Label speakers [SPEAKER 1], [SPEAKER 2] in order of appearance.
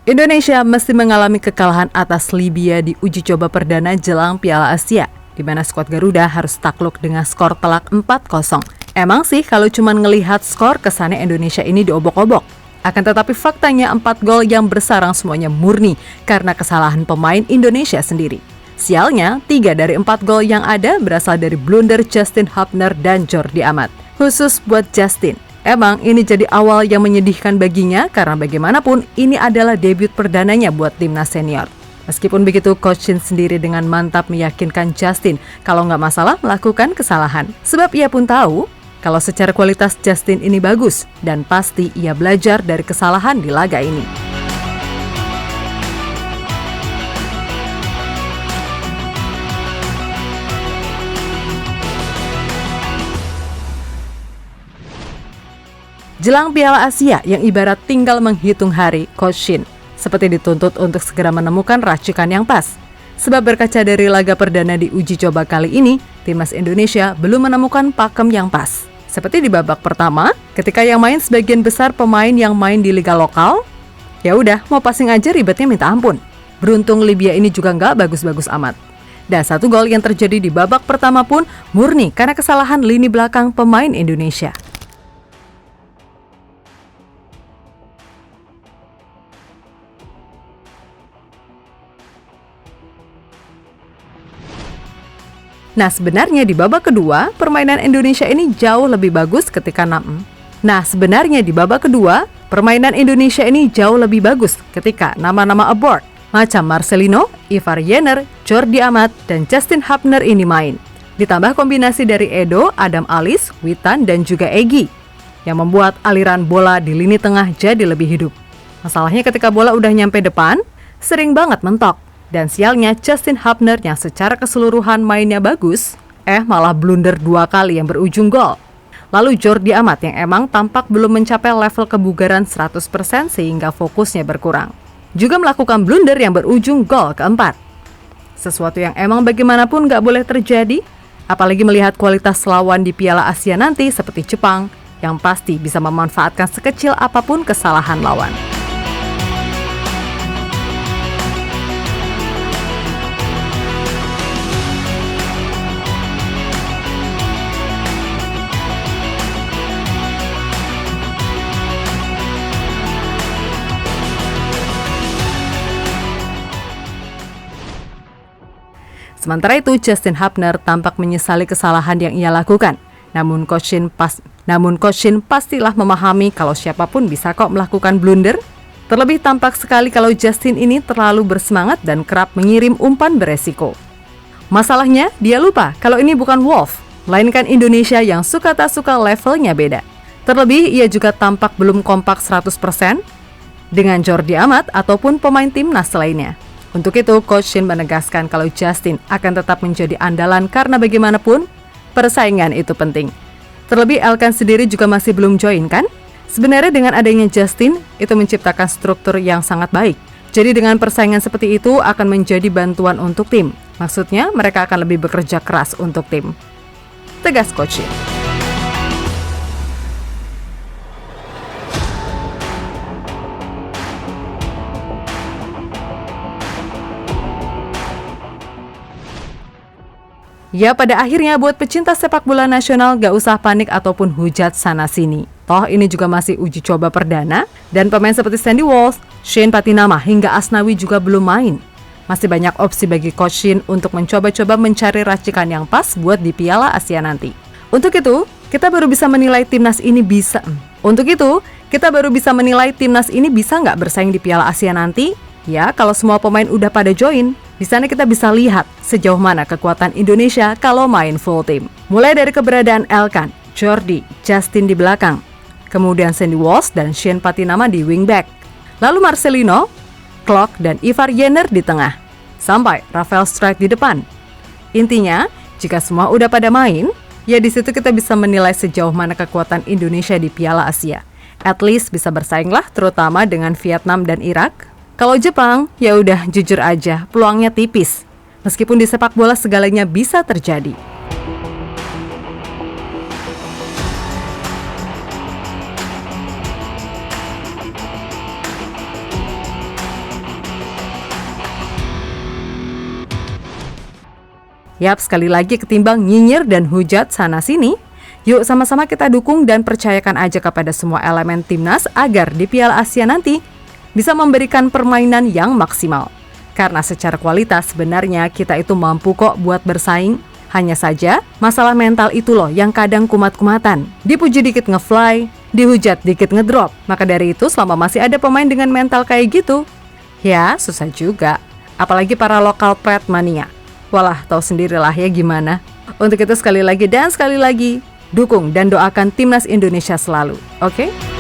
[SPEAKER 1] Indonesia mesti mengalami kekalahan atas Libya di uji coba perdana jelang Piala Asia, di mana skuad Garuda harus takluk dengan skor telak 4-0. Emang sih kalau cuma ngelihat skor kesannya Indonesia ini diobok-obok. Akan tetapi faktanya 4 gol yang bersarang semuanya murni karena kesalahan pemain Indonesia sendiri. Sialnya, 3 dari 4 gol yang ada berasal dari blunder Justin Hubner dan Jordi Amat. Khusus buat Justin. Emang ini jadi awal yang menyedihkan baginya karena bagaimanapun ini adalah debut perdananya buat timnas senior. Meskipun begitu, Coach Shin sendiri dengan mantap meyakinkan Justin kalau nggak masalah melakukan kesalahan. Sebab ia pun tahu kalau secara kualitas Justin ini bagus dan pasti ia belajar dari kesalahan di laga ini. Jelang Piala Asia yang ibarat tinggal menghitung hari, Coach Shin seperti dituntut untuk segera menemukan racikan yang pas. Sebab berkaca dari laga perdana di uji coba kali ini, timnas Indonesia belum menemukan pakem yang pas. Seperti di babak pertama, ketika yang main sebagian besar pemain yang main di liga lokal, ya udah mau passing aja ribetnya minta ampun. Beruntung Libya ini juga nggak bagus-bagus amat. Dan 1 gol yang terjadi di babak pertama pun murni karena kesalahan lini belakang pemain Indonesia. Nah, sebenarnya di babak kedua, permainan Indonesia ini jauh lebih bagus ketika nama-nama abroad macam Marcelino, Ivar Jenner, Jordi Amat, dan Justin Hubner ini main. Ditambah kombinasi dari Edo, Adam Alis, Witan, dan juga Egy yang membuat aliran bola di lini tengah jadi lebih hidup. Masalahnya ketika bola udah nyampe depan, sering banget mentok. Dan sialnya Justin Hubner yang secara keseluruhan mainnya bagus, malah blunder 2 kali yang berujung gol. Lalu Jordi Amat yang emang tampak belum mencapai level kebugaran 100% sehingga fokusnya berkurang. Juga melakukan blunder yang berujung gol keempat. Sesuatu yang emang bagaimanapun gak boleh terjadi, apalagi melihat kualitas lawan di Piala Asia nanti seperti Jepang, yang pasti bisa memanfaatkan sekecil apapun kesalahan lawan. Sementara itu, Justin Hubner tampak menyesali kesalahan yang ia lakukan. Namun Coach Shin pastilah memahami kalau siapapun bisa kok melakukan blunder. Terlebih tampak sekali kalau Justin ini terlalu bersemangat dan kerap mengirim umpan beresiko. Masalahnya, dia lupa kalau ini bukan Wolf, melainkan Indonesia yang suka tak suka levelnya beda. Terlebih, ia juga tampak belum kompak 100% dengan Jordi Amat ataupun pemain timnas lainnya. Untuk itu, Coach Shin menegaskan kalau Justin akan tetap menjadi andalan karena bagaimanapun, persaingan itu penting. Terlebih, Elkan sendiri juga masih belum join kan? Sebenarnya dengan adanya Justin, itu menciptakan struktur yang sangat baik. Jadi dengan persaingan seperti itu akan menjadi bantuan untuk tim. Maksudnya, mereka akan lebih bekerja keras untuk tim. Tegas Coach Shin. Ya, pada akhirnya buat pecinta sepak bola nasional gak usah panik ataupun hujat sana-sini. Toh ini juga masih uji coba perdana dan pemain seperti Sandy Walsh, Shane Patinama hingga Asnawi juga belum main. Masih banyak opsi bagi Coach Shin untuk mencoba-coba mencari racikan yang pas buat di Piala Asia nanti. Untuk itu, kita baru bisa menilai timnas ini bisa nggak bersaing di Piala Asia nanti. Ya, kalau semua pemain udah pada join. Di sana kita bisa lihat sejauh mana kekuatan Indonesia kalau main full team. Mulai dari keberadaan Elkan, Jordi, Justin di belakang, kemudian Sandy Walsh dan Shane Patinama di wingback, lalu Marcelino, Klok dan Ivar Jenner di tengah, sampai Rafael Struijk di depan. Intinya, jika semua udah pada main, ya di situ kita bisa menilai sejauh mana kekuatan Indonesia di Piala Asia. At least bisa bersainglah terutama dengan Vietnam dan Irak. Kalau Jepang, ya udah jujur aja, peluangnya tipis. Meskipun di sepak bola segalanya bisa terjadi. Yap, sekali lagi ketimbang nyinyir dan hujat sana-sini, yuk sama-sama kita dukung dan percayakan aja kepada semua elemen timnas agar di Piala Asia nanti bisa memberikan permainan yang maksimal. Karena secara kualitas sebenarnya kita itu mampu kok buat bersaing. Hanya saja masalah mental itu loh yang kadang kumat-kumatan. Dipuji dikit ngefly, dihujat dikit ngedrop. Maka dari itu selama masih ada pemain dengan mental kayak gitu, ya susah juga. Apalagi para lokal pret mania. Walah, tahu sendirilah ya gimana. Untuk itu sekali lagi dan sekali lagi, dukung dan doakan timnas Indonesia selalu, oke?